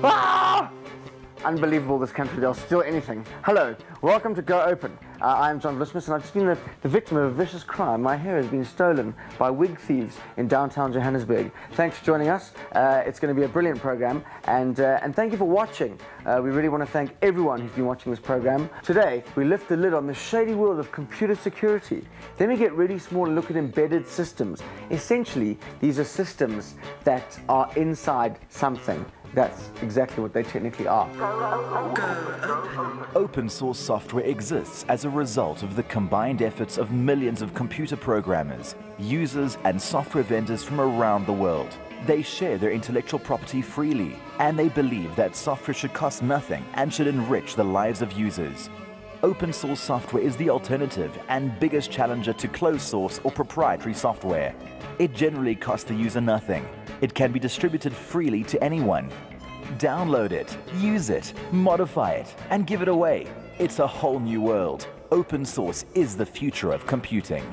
Ah! Unbelievable, this country, they'll steal anything. Hello, welcome to Go Open. I'm John Vlismus, and I've just been the victim of a vicious crime. My hair has been stolen by wig thieves in downtown Johannesburg. Thanks for joining us. It's going to be a brilliant program, and thank you for watching. We really want to thank everyone who's been watching this program. Today, we lift the lid on the shady world of computer security. Then we get really small and look at embedded systems. Essentially, these are systems that are inside something. That's exactly what they technically are. Open source software exists as a result of the combined efforts of millions of computer programmers, users, and software vendors from around the world. They share their intellectual property freely, and they believe that software should cost nothing and should enrich the lives of users. Open source software is the alternative and biggest challenger to closed source or proprietary software. It generally costs the user nothing. It can be distributed freely to anyone. Download it, use it, modify it, and give it away. It's a whole new world. Open source is the future of computing.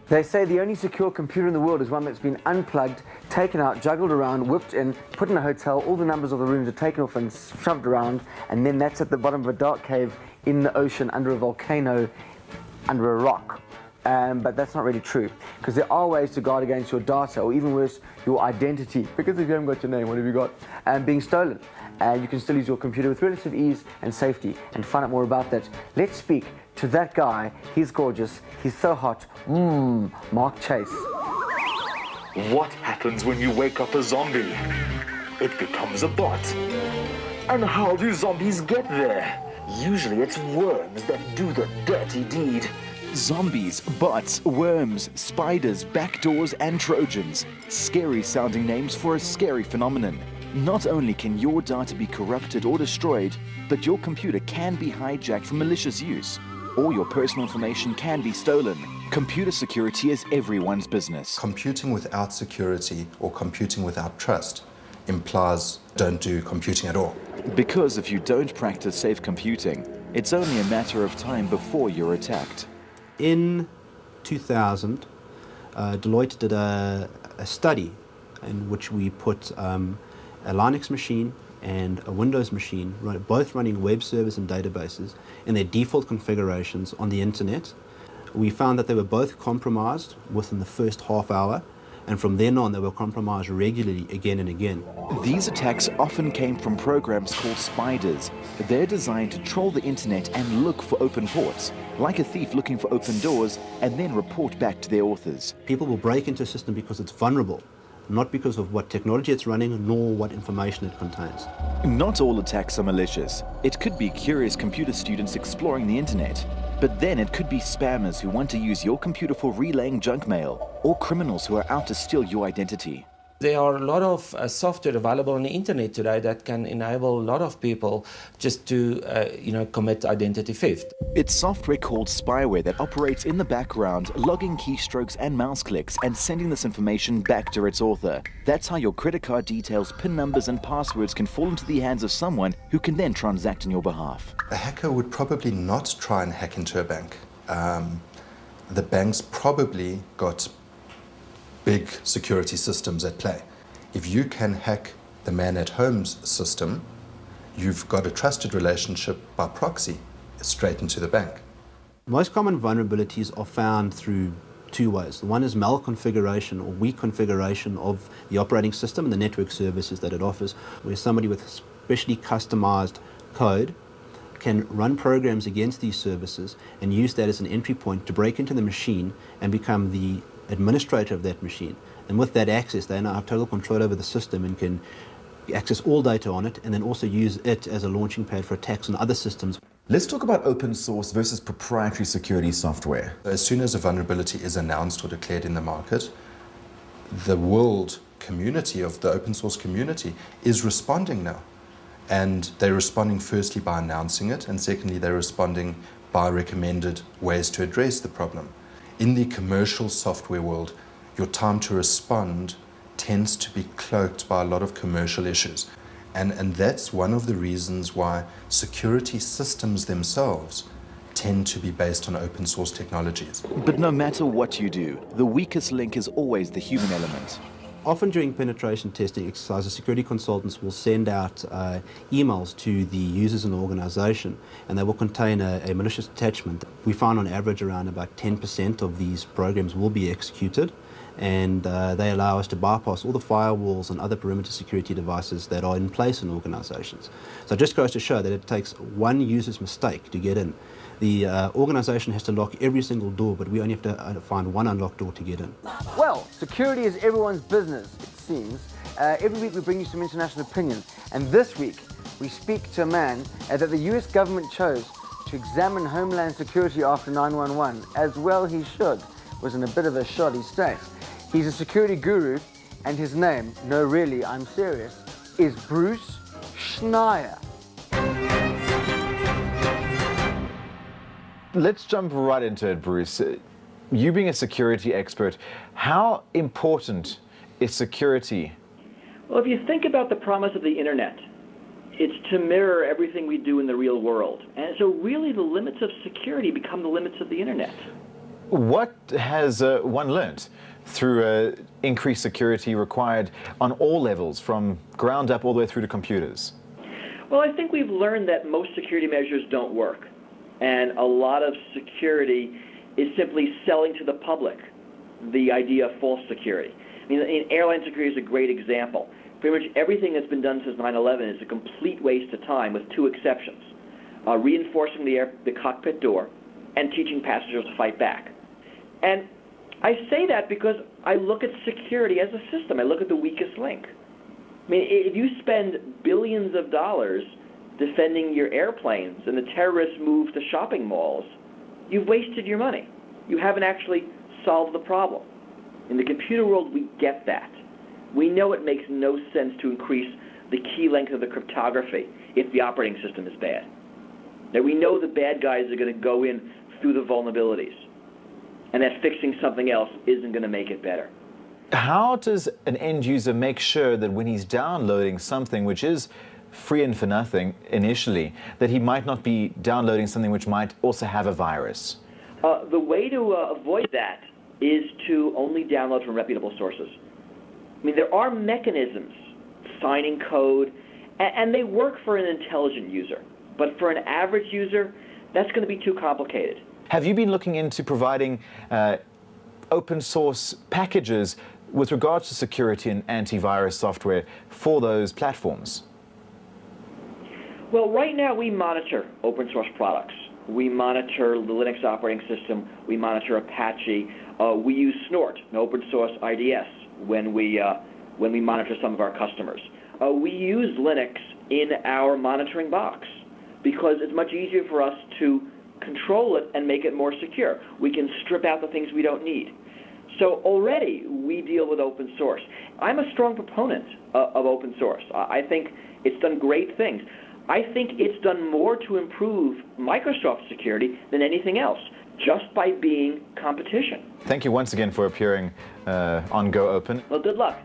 They say the only secure computer in the world is one that's been unplugged, taken out, juggled around, whipped in, put in a hotel, all the numbers of the rooms are taken off and shoved around, and then that's at the bottom of a dark cave in the ocean, under a volcano, under a rock. But that's not really true, because there are ways to guard against your data, or even worse, your identity, because if you haven't got your name, what have you got? Being stolen. And you can still use your computer with relative ease and safety. And to find out more about that, let's speak to that guy. He's gorgeous, he's so hot. Mark Chase. What happens when you wake up a zombie? It becomes a bot. And how do zombies get there? Usually it's worms that do the dirty deed. Zombies, bots, worms, spiders, backdoors, and Trojans. Scary sounding names for a scary phenomenon. Not only can your data be corrupted or destroyed, but your computer can be hijacked for malicious use. Or your personal information can be stolen. Computer security is everyone's business. Computing without security or computing without trust implies don't do computing at all. Because if you don't practice safe computing, it's only a matter of time before you're attacked. In 2000, Deloitte did a study in which we put a Linux machine and a Windows machine, both running web servers and databases, in their default configurations on the internet. We found that they were both compromised within the first half hour, and from then on they were compromised regularly again and again. These attacks often came from programs called spiders. They're designed to troll the internet and look for open ports, like a thief looking for open doors, and then report back to their authors. People will break into a system because it's vulnerable, not because of what technology it's running, nor what information it contains. Not all attacks are malicious. It could be curious computer students exploring the internet. But then it could be spammers who want to use your computer for relaying junk mail, or criminals who are out to steal your identity. There are a lot of software available on the internet today that can enable a lot of people just to, commit identity theft. It's software called spyware that operates in the background, logging keystrokes and mouse clicks and sending this information back to its author. That's how your credit card details, PIN numbers and passwords can fall into the hands of someone who can then transact on your behalf. A hacker would probably not try and hack into a bank. The bank's probably got big security systems at play. If you can hack the man-at-home's system, you've got a trusted relationship by proxy straight into the bank. Most common vulnerabilities are found through two ways. One is malconfiguration or weak configuration of the operating system and the network services that it offers, where somebody with specially customized code can run programs against these services and use that as an entry point to break into the machine and become the administrator of that machine. And with that access, they now have total control over the system and can access all data on it, and then also use it as a launching pad for attacks on other systems. Let's talk about open source versus proprietary security software. As soon as a vulnerability is announced or declared in the market, the world community of the open source community is responding now. And they're responding firstly by announcing it, and secondly they're responding by recommended ways to address the problem. In the commercial software world, your time to respond tends to be cloaked by a lot of commercial issues. And that's one of the reasons why security systems themselves tend to be based on open source technologies. But no matter what you do, the weakest link is always the human element. Often during penetration testing exercises, security consultants will send out emails to the users in the organization, and they will contain a malicious attachment. We find on average around about 10% of these programs will be executed, and they allow us to bypass all the firewalls and other perimeter security devices that are in place in organizations. So it just goes to show that it takes one user's mistake to get in. The organization has to lock every single door, but we only have to find one unlocked door to get in. Well, security is everyone's business, it seems. Every week we bring you some international opinion, and this week we speak to a man that the US government chose to examine Homeland Security after 9/11, as well he should. Was in a bit of a shoddy state. He's a security guru, and his name, no really, I'm serious, is Bruce Schneier. Let's jump right into it, Bruce. You being a security expert, how important is security? Well, if you think about the promise of the internet, it's to mirror everything we do in the real world. And so really the limits of security become the limits of the internet. What has one learnt through increased security required on all levels, from ground up all the way through to computers? Well, I think we've learned that most security measures don't work. And a lot of security is simply selling to the public the idea of false security. I mean, airline security is a great example. Pretty much everything that's been done since 9/11 is a complete waste of time, with two exceptions: reinforcing the cockpit door and teaching passengers to fight back. And I say that because I look at security as a system. I look at the weakest link. I mean, if you spend billions of dollars defending your airplanes and the terrorists move to shopping malls, you've wasted your money. You haven't actually solved the problem. In the computer world, we get that. We know it makes no sense to increase the key length of the cryptography if the operating system is bad. Now, we know the bad guys are going to go in through the vulnerabilities, and that fixing something else isn't going to make it better. How does an end user make sure that when he's downloading something which is free and for nothing initially, that he might not be downloading something which might also have a virus? The way to avoid that is to only download from reputable sources. I mean, there are mechanisms, signing code, and they work for an intelligent user. But for an average user, that's going to be too complicated. Have you been looking into providing open source packages with regards to security and antivirus software for those platforms? Well, right now we monitor open source products. We monitor the Linux operating system. We monitor Apache. We use Snort, an open source IDS, when we monitor some of our customers. We use Linux in our monitoring box because it's much easier for us to control it and make it more secure. We can strip out the things we don't need. So already we deal with open source. I'm a strong proponent of open source. I think it's done great things. I think it's done more to improve Microsoft security than anything else, just by being competition. Thank you once again for appearing on Go Open. Well, good luck.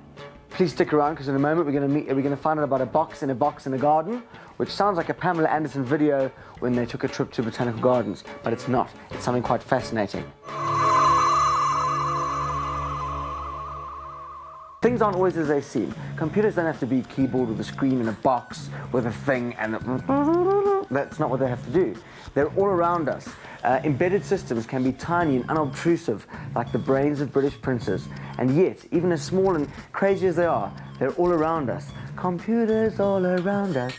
Please stick around, because in a moment we're going to find out about a box in a garden, which sounds like a Pamela Anderson video when they took a trip to Botanical Gardens, but it's not. It's something quite fascinating. Things aren't always as they seem. Computers don't have to be a keyboard with a screen and a box with a thing and that's not what they have to do. They're all around us. Embedded systems can be tiny and unobtrusive, like the brains of British princes. And yet, even as small and crazy as they are, they're all around us. Computers all around us.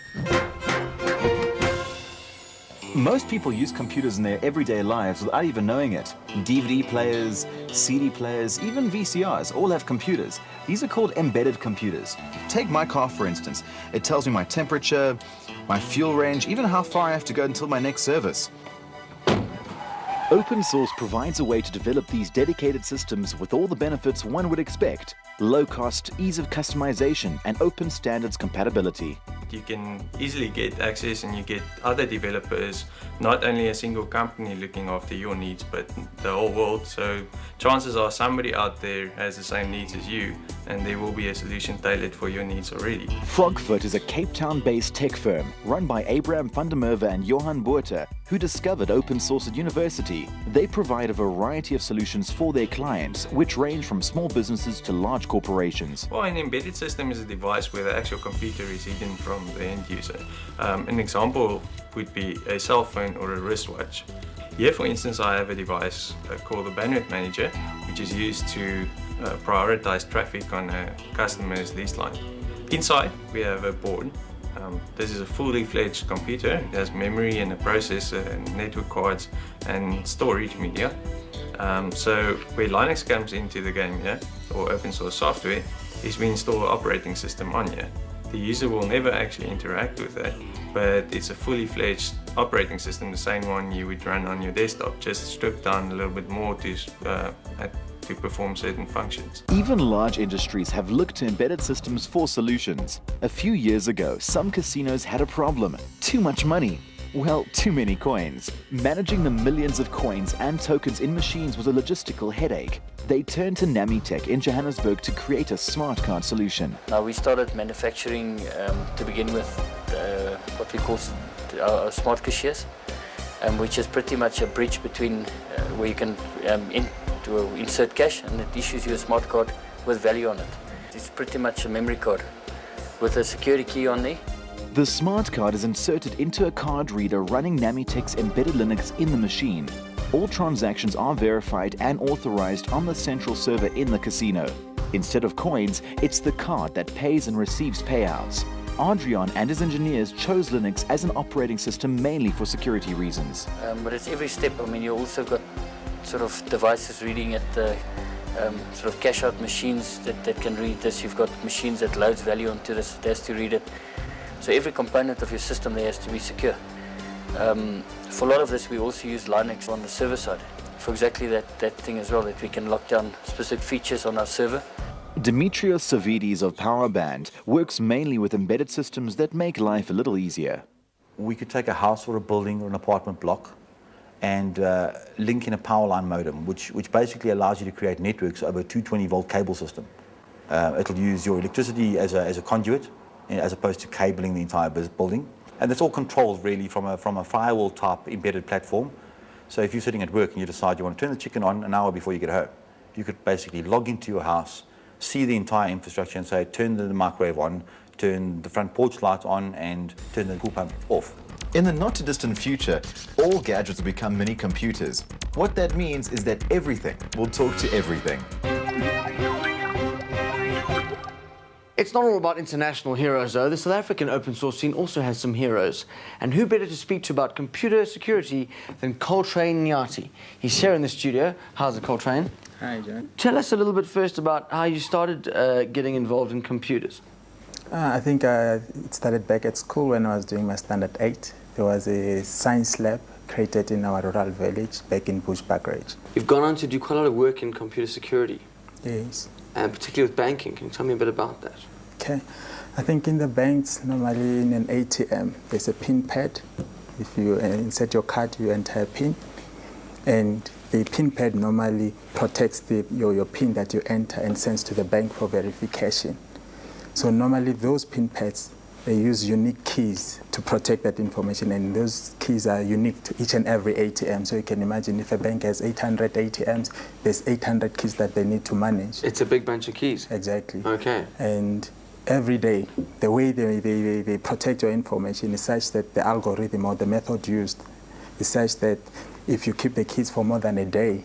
Most people use computers in their everyday lives without even knowing it. DVD players, CD players, even VCRs all have computers. These are called embedded computers. Take my car, for instance. It tells me my temperature, my fuel range, even how far I have to go until my next service. Open source provides a way to develop these dedicated systems with all the benefits one would expect: low cost, ease of customization, and open standards compatibility. you can easily get access and you get other developers, not only a single company looking after your needs, but the whole world. So chances are somebody out there has the same needs as you, and there will be a solution tailored for your needs already. Frogfoot is a Cape Town-based tech firm run by Abraham van der Merwe and Johan Botha, who discovered open source at university. They provide a variety of solutions for their clients, which range from small businesses to large corporations. Well, an embedded system is a device where the actual computer is hidden from the end user. An example would be a cell phone or a wristwatch. Here, for instance, I have a device called the bandwidth manager, which is used to prioritize traffic on a customer's lease line. Inside, we have a board. This is a fully fledged computer. It has memory and a processor and network cards and storage media. So where Linux comes into the game here, or open source software, is we install an operating system on here. The user will never actually interact with that, but it's a fully fledged operating system, the same one you would run on your desktop, just stripped down a little bit more to perform certain functions. Even large industries have looked to embedded systems for solutions. A few years ago, some casinos had a problem: too much money. Well, too many coins. Managing the millions of coins and tokens in machines was a logistical headache. They turned to Namitech in Johannesburg to create a smart card solution. Now we started manufacturing to begin with what we call our smart cashiers, which is pretty much a bridge between where you can insert cash and it issues you a smart card with value on it. It's pretty much a memory card with a security key on there. The smart card is inserted into a card reader running Namitech's embedded Linux in the machine. All transactions are verified and authorized on the central server in the casino. Instead of coins, it's the card that pays and receives payouts. Adrian and his engineers chose Linux as an operating system mainly for security reasons. But it's every step. I mean, you also got sort of devices reading at the sort of cash out machines that can read this. You've got machines that loads value onto this, that has to read it. So every component of your system there has to be secure. For a lot of this, we also use Linux on the server side for exactly that thing as well, that we can lock down specific features on our server. Dimitrios Savidis of Powerband works mainly with embedded systems that make life a little easier. We could take a house or a building or an apartment block and link in a power line modem, which basically allows you to create networks over a 220-volt cable system. It'll use your electricity as a conduit, as opposed to cabling the entire building. And it's all controlled really from a firewall type embedded platform. So if you're sitting at work and you decide you want to turn the chicken on an hour before you get home, you could basically log into your house, see the entire infrastructure and say, turn the microwave on, turn the front porch light on, and turn the pool pump off. In the not too distant future, all gadgets will become mini computers. What that means is that everything will talk to everything. It's not all about international heroes, though. The South African open source scene also has some heroes. And who better to speak to about computer security than Coltrane Nyati? He's here in the studio. How's it, Coltrane? Hi, John. Tell us a little bit first about how you started getting involved in computers. I think it started back at school when I was doing my standard 8. There was a science lab created in our rural village back in Bushbuckridge. You've gone on to do quite a lot of work in computer security. Yes. And particularly with banking. Can you tell me a bit about that? Okay. I think in the banks, normally in an ATM, there's a PIN pad. If you insert your card, you enter a PIN. And the PIN pad normally protects your PIN that you enter and sends to the bank for verification. So normally those PIN pads, they use unique keys to protect that information, and those keys are unique to each and every ATM. So you can imagine if a bank has 800 ATMs, there's 800 keys that they need to manage. It's a big bunch of keys. Exactly. Okay. And every day, the way they protect your information is such that the algorithm or the method used is such that if you keep the keys for more than a day,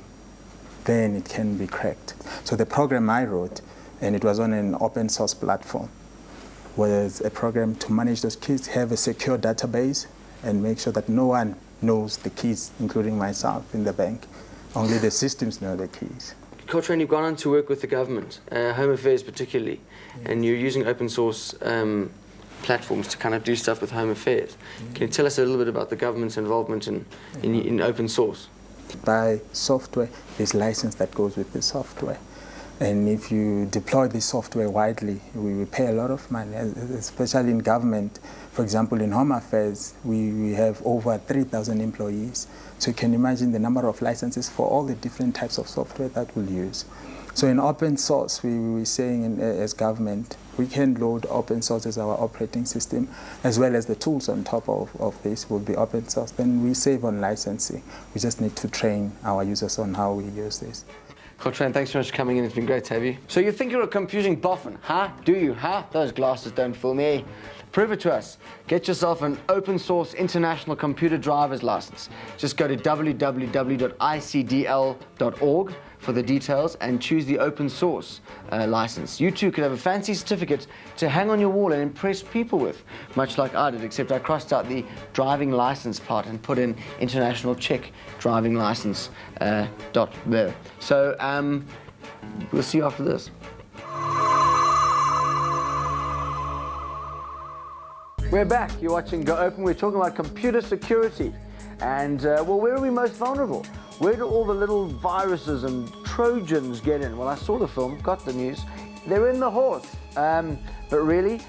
then it can be cracked. So the program I wrote, and it was on an open source platform, was a program to manage those keys, have a secure database, and make sure that no one knows the keys, including myself in the bank. Only the systems know the keys. Coltrane, you've gone on to work with the government, Home Affairs particularly, and you're using open source platforms to kind of do stuff with Home Affairs. Can you tell us a little bit about the government's involvement in open source? By software, there's license that goes with the software. And if you deploy this software widely, we will pay a lot of money, especially in government. For example, in Home Affairs, we have over 3,000 employees. So you can imagine the number of licenses for all the different types of software that we'll use. So in open source, we were saying as government, we can load open source as our operating system, as well as the tools on top of this will be open source. Then we save on licensing. We just need to train our users on how we use this. Coltrane, thanks so much for coming in. It's been great to have you. So you think you're a computing boffin, huh? Do you, huh? Those glasses don't fool me. Prove it to us. Get yourself an open source international computer driver's license. Just go to www.icdl.org for the details and choose the open source license. You too could have a fancy certificate to hang on your wall and impress people with, much like I did, except I crossed out the driving license part and put in international Czech driving license dot there. So we'll see you after this. We're back. You're watching Go Open. We're talking about computer security. And, well, where are we most vulnerable? Where do all the little viruses and Trojans get in? Well, I saw the film, got the news. They're in the horse. But really,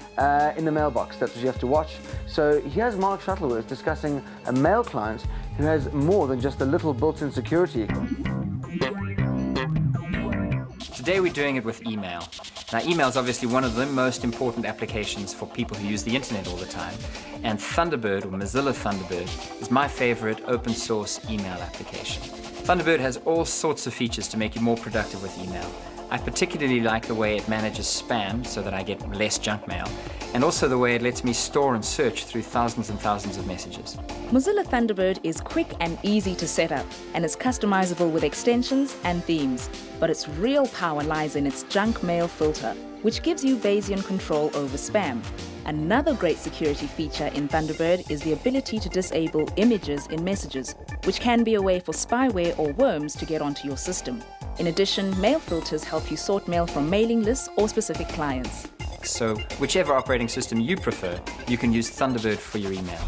in the mailbox. That's what you have to watch. So here's Mark Shuttleworth discussing a mail client who has more than just a little built-in security. Today we're doing it with email. Now, email is obviously one of the most important applications for people who use the internet all the time. And Thunderbird, or Mozilla Thunderbird, is my favorite open source email application. Thunderbird has all sorts of features to make you more productive with email. I particularly like the way it manages spam so that I get less junk mail, and also the way it lets me store and search through thousands and thousands of messages. Mozilla Thunderbird is quick and easy to set up, and is customizable with extensions and themes. But its real power lies in its junk mail filter, which gives you Bayesian control over spam. Another great security feature in Thunderbird is the ability to disable images in messages, which can be a way for spyware or worms to get onto your system. In addition, mail filters help you sort mail from mailing lists or specific clients. So, whichever operating system you prefer, you can use Thunderbird for your email.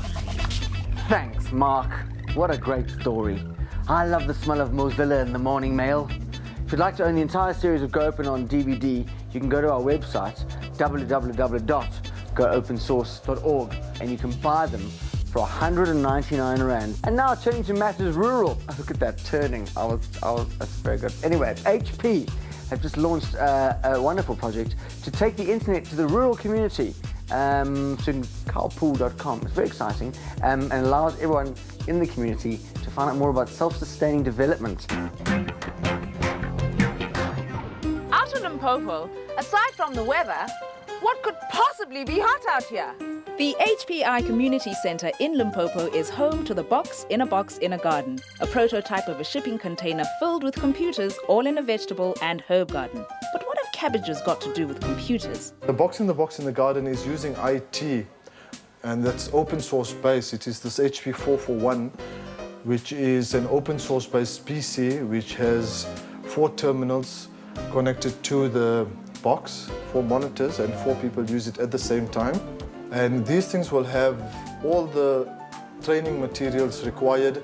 Thanks, Mark. What a great story. I love the smell of Mozilla in the morning mail. If you'd like to own the entire series of Go Open on DVD, you can go to our website, www.goopensource.org, and you can buy them for 199 Rand. And now turning to matters rural. Oh, look at that turning. That's very good. Anyway, HP have just launched a wonderful project to take the internet to the rural community. So carpool.com. It's very exciting and allows everyone in the community to find out more about self-sustaining development. Out in Limpopo, aside from the weather, what could possibly be hot out here? The HPI Community Center in Limpopo is home to the Box in a Box in a Garden, a prototype of a shipping container filled with computers all in a vegetable and herb garden. But what have cabbages got to do with computers? The Box in the Garden is using IT, and that's open source based. It is this HP 441, which is an open source based PC which has 4 terminals connected to the box, 4 monitors, and 4 people use it at the same time. And these things will have all the training materials required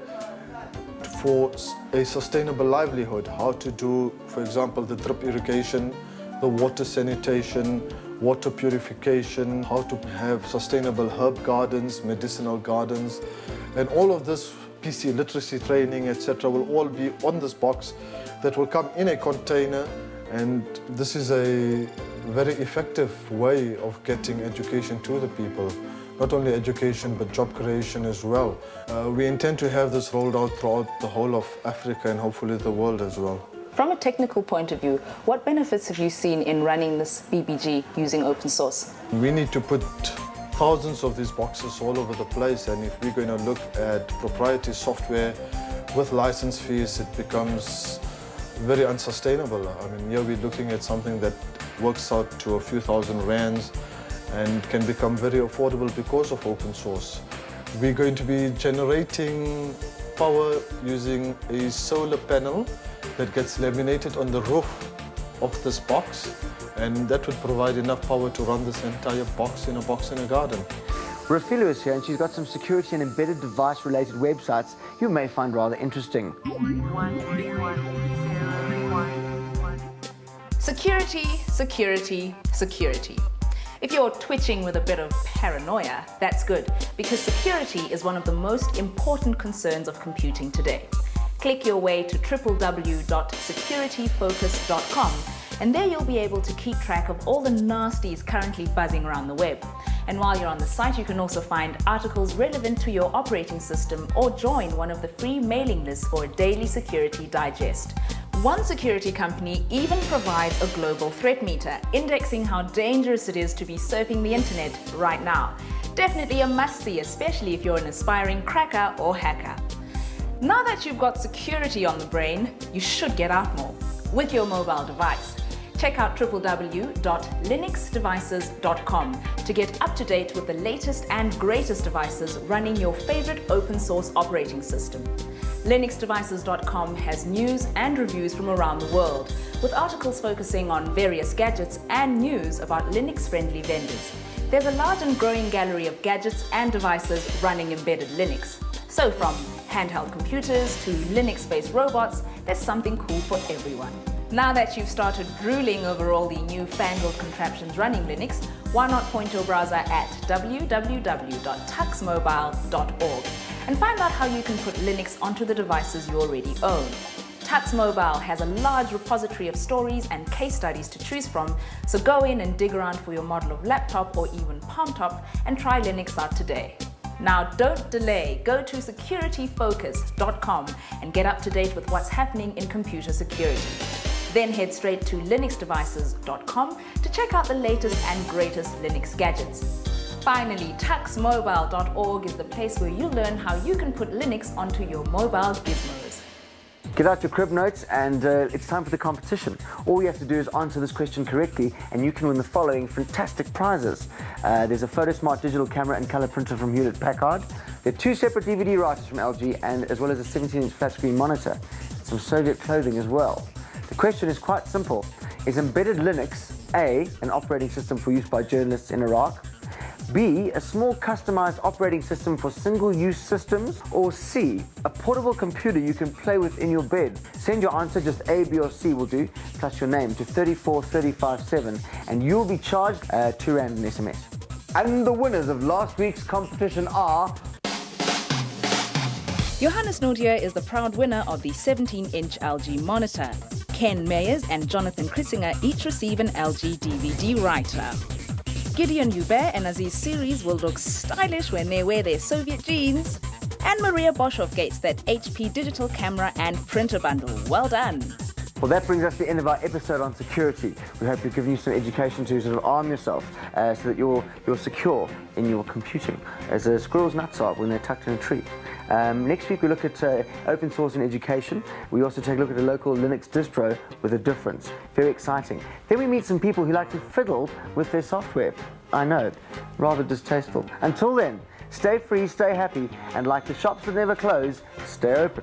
for a sustainable livelihood. How to do, for example, the drip irrigation, the water sanitation, water purification, how to have sustainable herb gardens, medicinal gardens, and all of this PC literacy training, etc., will all be on this box that will come in a container. And this is a very effective way of getting education to the people. Not only education, but job creation as well. We intend to have this rolled out throughout the whole of Africa and hopefully the world as well. From a technical point of view, what benefits have you seen in running this BBG using open source? We need to put thousands of these boxes all over the place, and if we're going to look at proprietary software with license fees, it becomes very unsustainable. I mean, here we're looking at something that works out to a few thousand rands and can become very affordable because of open source. We're going to be generating power using a solar panel that gets laminated on the roof of this box, and that would provide enough power to run this entire box in a garden. Rafilu is here and she's got some security and embedded device related websites you may find rather interesting. Security, security, security. If you're twitching with a bit of paranoia, that's good, because security is one of the most important concerns of computing today. Click your way to www.securityfocus.com, and there you'll be able to keep track of all the nasties currently buzzing around the web. And while you're on the site, you can also find articles relevant to your operating system or join one of the free mailing lists for a daily security digest. One security company even provides a global threat meter, indexing how dangerous it is to be surfing the internet right now. Definitely a must-see, especially if you're an aspiring cracker or hacker. Now that you've got security on the brain, you should get out more with your mobile device. Check out www.linuxdevices.com to get up to date with the latest and greatest devices running your favorite open source operating system. linuxdevices.com has news and reviews from around the world, with articles focusing on various gadgets and news about Linux-friendly vendors. There's a large and growing gallery of gadgets and devices running embedded Linux. So from handheld computers to Linux-based robots, there's something cool for everyone. Now that you've started drooling over all the newfangled contraptions running Linux, why not point your browser at www.tuxmobile.org and find out how you can put Linux onto the devices you already own. Tux Mobile has a large repository of stories and case studies to choose from, so go in and dig around for your model of laptop or even palm top and try Linux out today. Now don't delay, go to securityfocus.com and get up to date with what's happening in computer security. Then head straight to linuxdevices.com to check out the latest and greatest Linux gadgets. Finally, tuxmobile.org is the place where you'll learn how you can put Linux onto your mobile gizmos. Get out your crib notes and it's time for the competition. All you have to do is answer this question correctly and you can win the following fantastic prizes. There's a PhotoSmart digital camera and color printer from Hewlett-Packard. There are 2 separate DVD writers from LG and as well as a 17-inch flat screen monitor. Some Soviet clothing as well. The question is quite simple. Is embedded Linux A, an operating system for use by journalists in Iraq? B, a small customized operating system for single-use systems? Or C, a portable computer you can play with in your bed? Send your answer, just A, B or C will do, plus your name to 34357 and you'll be charged 2 rand in SMS. And the winners of last week's competition are... Johannes Nordier is the proud winner of the 17-inch LG monitor. Ken Meyers and Jonathan Chrissinger each receive an LG DVD writer. Gideon Hubert and Aziz Series will look stylish when they wear their Soviet jeans. And Maria Boshoff gets that HP digital camera and printer bundle. Well done. Well, that brings us to the end of our episode on security. We hope we've given you some education to sort of arm yourself so that you're secure in your computing, as squirrels' nuts are when they're tucked in a tree. Next week we look at open source in education. We also take a look at a local Linux distro with a difference. Very exciting. Then we meet some people who like to fiddle with their software. I know, rather distasteful. Until then, stay free, stay happy, and like the shops that never close, stay open.